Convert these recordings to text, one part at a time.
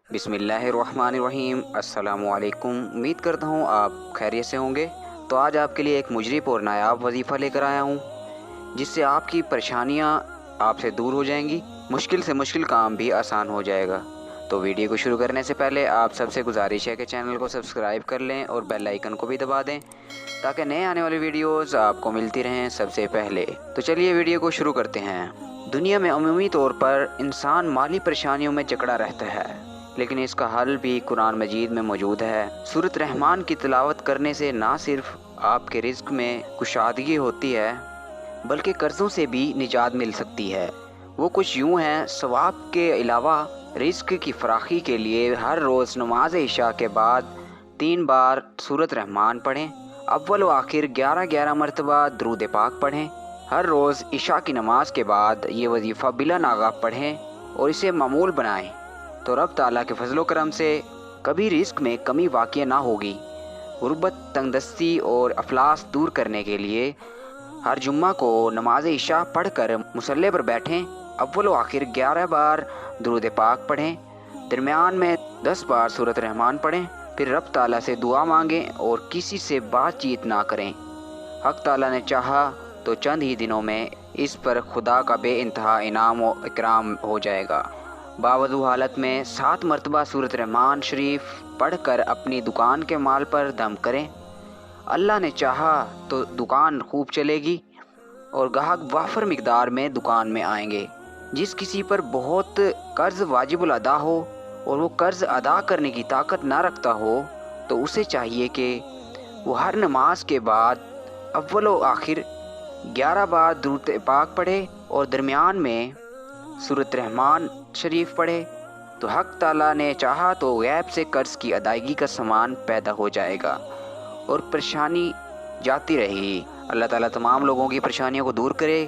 बिस्मिल्लाहिर्रहमानिर्रहीम। अस्सलामु अलैकुम। उम्मीद करता हूँ आप खैरियत से होंगे। तो आज आपके लिए एक मुजरिब और नायाब वजीफ़ा लेकर आया हूँ, जिससे आपकी परेशानियाँ आपसे दूर हो जाएंगी, मुश्किल से मुश्किल काम भी आसान हो जाएगा। तो वीडियो को शुरू करने से पहले आप सबसे गुजारिश है कि चैनल को सब्सक्राइब कर लें और बेल आइकन को भी दबा दें, ताकि नए आने वाली वीडियोज़ आपको मिलती रहें सबसे पहले। तो चलिए वीडियो को शुरू करते हैं। दुनिया में अमूमी तौर पर इंसान माली परेशानियों में जकड़ा रहता है, लेकिन इसका हल भी कुरान मजीद में मौजूद है। सूरत रहमान की तिलावत करने से ना सिर्फ आपके रिज़्क में कुशादगी होती है, बल्कि कर्ज़ों से भी निजात मिल सकती है। वो कुछ यूँ हैं, सवाब के अलावा रिज़्क की फराखी के लिए हर रोज़ नमाज इशा के बाद 3 बार सूरत रहमान पढ़ें। अव्वल व आखिर 11 मरतबा दरूद पाक पढ़ें। हर रोज़ इशा की नमाज के बाद ये वजीफ़ा बिला नागा पढ़ें और इसे मामूल बनाएं, तो रब ताला के फजलो करम से कभी रिस्क में कमी वाक़या ना होगी। गुर्बत, तंगदस्ती और अफलास दूर करने के लिए हर जुम्मा को नमाज इशा पढ़ कर मुसल्ले पर बैठें। अव्वल व आखिर 11 बार दरूद पाक पढ़ें। दरमियान में 10 बार सूरत रहमान पढ़ें। फिर रब ताला से दुआ मांगें और किसी से बातचीत ना करें। हक ताला ने चाहा तो चंद ही दिनों में इस पर खुदा का बेइंतहा इनाम व इकराम हो जाएगा। बावजू हालत में 7 मरतबा सूरत रहमान शरीफ पढ़कर अपनी दुकान के माल पर दम करें। अल्लाह ने चाहा तो दुकान खूब चलेगी और ग्राहक वाफर मिकदार में दुकान में आएंगे। जिस किसी पर बहुत कर्ज वाजिबुल अदा हो और वो कर्ज अदा करने की ताकत ना रखता हो, तो उसे चाहिए कि वो हर नमाज के बाद अव्वल व आखिर 11 बार दरूद पाक पढ़े और दरमियान में सूरत रहमान शरीफ पढ़े। तो हक ताला ने चाहा तो गैब से कर्ज की अदायगी का सामान पैदा हो जाएगा और परेशानी जाती रहेगी। अल्लाह ताला तमाम लोगों की परेशानियों को दूर करे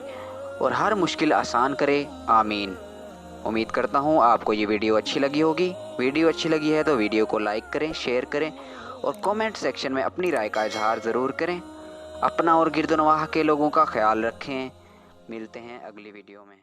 और हर मुश्किल आसान करे। आमीन। उम्मीद करता हूँ आपको ये वीडियो अच्छी लगी होगी। वीडियो अच्छी लगी है तो वीडियो को लाइक करें, शेयर करें और कमेंट सेक्शन में अपनी राय का इजहार ज़रूर करें। अपना और गिरदोनवाह के लोगों का ख्याल रखें। मिलते हैं अगली वीडियो में।